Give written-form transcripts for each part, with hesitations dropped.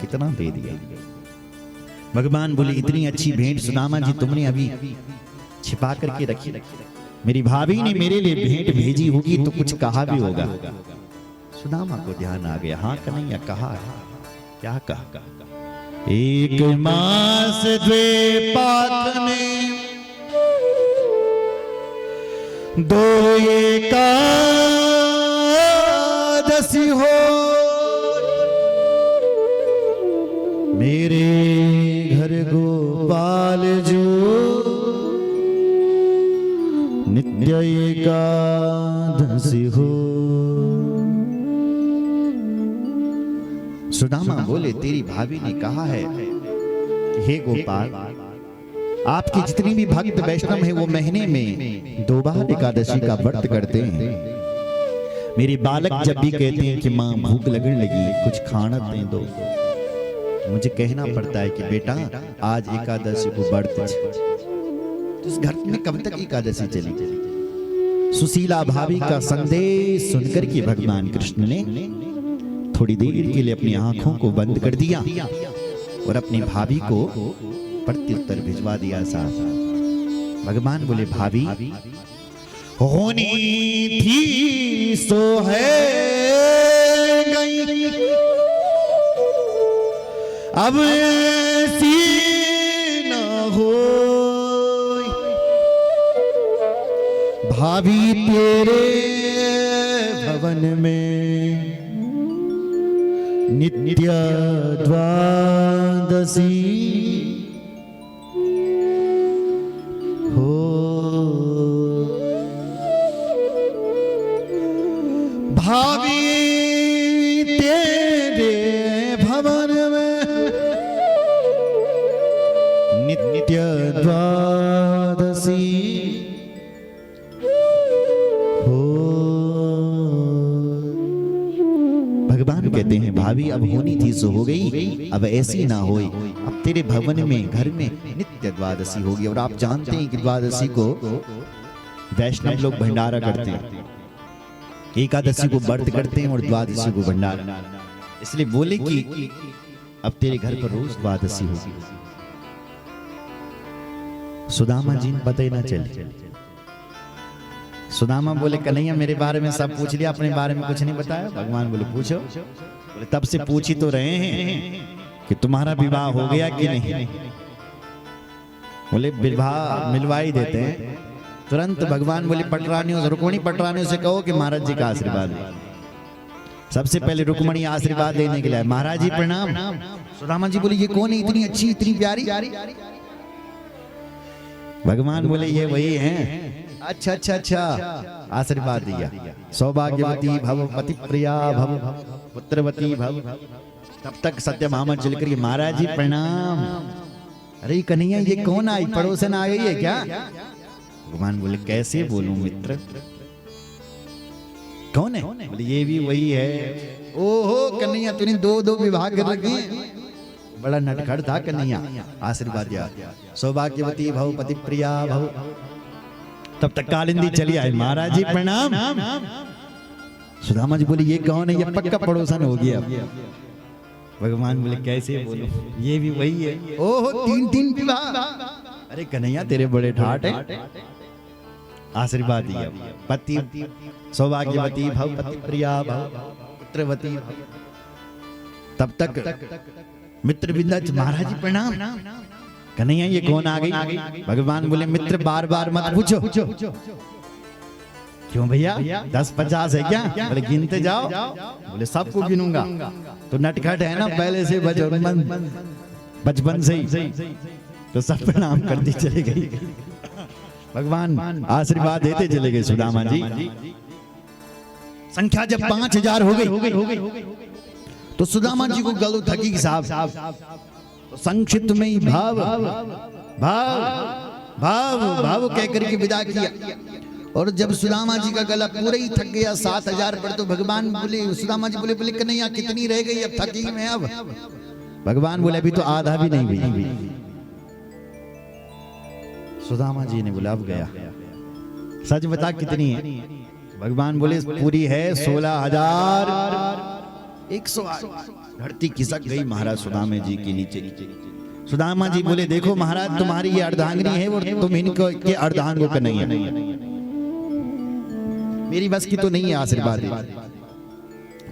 कितना दे दिया। भगवान बोले इतनी अच्छी भेंट सुदामा जी तुमने अभी छिपा करके रखी, मेरी भाभी ने मेरे लिए भेंट भेजी होगी तो कुछ कहा भी होगा। सुदामा को ध्यान आ गया, हाँ कन्हैया कहा है। क्या कहा? एक मास द्वे पात में दो एकादशी हो, मेरे घर गोपाल जो नित्य एकादशी हो। सुदामा बोले तेरी भाभी ने कहा है कि हे गोपाल, आपकी जितनी भी भक्त वैष्णव हैं वो महीने में 2 बार एकादशी का व्रत करते हैं। मेरे बालक जब भी कहते हैं कि माँ भूख लगने लगी, कुछ खाना दे दो, मुझे कहना पड़ता है कि बेटा आज एकादशी को व्रत। तो इस घर में कब तक एकादशी चली? सुशीला भाभी का संदेश सुनकर के भगवान कृष्ण ने थोड़ी देर के लिए अपनी आंखों को बंद कर दिया और अपनी भाभी को प्रत्युत्तर भिजवा दिया। साहब भगवान बोले भाभी होनी थी सो है गई, अब ऐसी न हो। भाभी तेरे भवन में नित्य द्वादशी हो। भाभी तेरे भवन में नित्य द्वादशी हो। भगवान कहते हैं भाभी अब होनी थी सो हो गई, अब ऐसी ना होए। अब तेरे भवन में घर में नित्य द्वादशी होगी। और आप जानते हैं कि द्वादशी को वैष्णव लोग भंडारा करते हैं, एकादशी को व्रत करते हैं और द्वादशी को भंडारा। इसलिए बोले कि अब तेरे घर पर रोज द्वादशी होगी। सुदामा जी ने पता ही ना चले। सुदामा बोले कन्हैया मेरे बारे में सब पूछ लिया, अपने बारे में कुछ नहीं बताया। भगवान बोले पूछो। बोले तब से पूछ ही तो रहे हैं कि तुम्हारा विवाह हो गया कि नहीं। बोले विवाह मिलवा ही देते हैं। तुरंत भगवान बोले पटरानियों रुक्मणी पटरानियों से कहो कि महाराज जी का आशीर्वाद है। सबसे पहले रुक्मणी आशीर्वाद लेने के लिए महाराज जी प्रणाम। सुदामा जी बोले ये कौन है इतनी अच्छी इतनी प्यारी? भगवान बोले ये वही हैं। अच्छा अच्छा अच्छा, आशीर्वाद दिया। सौभाग्यवती भव, पति प्रिया भव, पुत्रवती भव। तब तक सत्यभामा चल कर महाराज जी प्रणाम। अरे कन्हैया ये कौन आई, पड़ोसन आ गई है क्या? भगवान बोले कैसे बोलूं मित्र, कौन है? बोले ये भी वही है। ओहो कन्हैया तूने दो विवाह कर रखे, बड़ा नटखट था कन्हैया। आशीर्वाद दिया सौभाग्यवती भव, पति प्रिया भव। तब तक कालिंदी चली आई, महाराज जी प्रणाम। सुदामा जी बोले ये कौन है? ये पक्का पड़ोसन हो गया। भगवान बोले कैसे बोलो, ये भी वही है। ओहो 3 विवाह। अरे कन्हैया तेरे बड़े ठाट है। आशीर्वाद दिया पति सौभाग्यवती भव, पति प्रिया भव, पुत्रवती भव। तब तक मित्र बिंदा महाराज जी प्रणाम। कन्हैया ये कौन आ गई? भगवान बोले मित्र बार बार मत पूछो। क्यों भैया 10-50 है क्या? बोले गिनते जाओ। बोले सबको गिनूंगा। तो नटखट है ना पहले से, बचपन से ही, तो सब प्रणाम करती चले गई। भगवान आशीर्वाद देते चले गए सुदामा जी। संख्या जब 5000 हो गई तो सुदामा जी को गलू थकी साहब। तो संक्षिप्त में ही भाव भाव भाव भाव कहकर के विदा किया। और जब सुदामा जी का गला पूरा ही थक गया 7000 पर, तो भगवान बोले सुदामा जी बोले कन्हैया कितनी रह गई, अब थकी मैं अब। भगवान बोले अभी तो आधा भी नहीं हुई। सुदामा जी ने बोला अब गया। सच बता कितनी है? भगवान बोले पूरी है 16000 108 धरती खिसक गई महाराज सुदामा जी के नीचे। सुदामा जी बोले देखो महाराज तुम्हारी ये अर्धांगिनी है और तुम इनको के अर्धांगों का नहीं है, मेरी बस की तो नहीं है आशीर्वाद।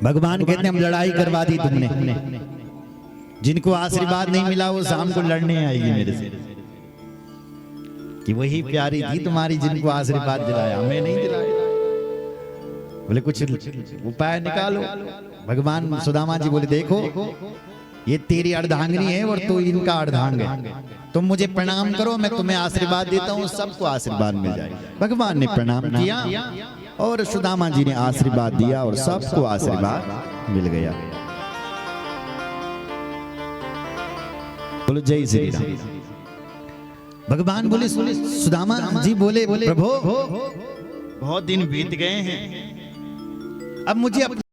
भगवान कहते हम लड़ाई करवा दी तुमने, जिनको आशीर्वाद नहीं मिला वो शाम को लड़ने आएगी मेरे से, कि वही प्यारी थी तुम्हारी जिनको आशीर्वाद दिलाया, हमें नहीं दिलाया। बोले कुछ उपाय निकालो। भगवान सुदामा जी बोले देखो ये तेरी अर्धांगिनी है और तू इनका अर्धांग है, तुम मुझे प्रणाम करो, मैं तुम्हें आशीर्वाद देता हूँ, सबको आशीर्वाद मिल जाए। भगवान ने प्रणाम किया और सुदामा जी ने आशीर्वाद दिया और सबको आशीर्वाद मिल गया। बोलो जय श्री राम। भगवान बोले सुदामा जी बोले प्रभु बहुत दिन बीत गए हैं, अब मुझे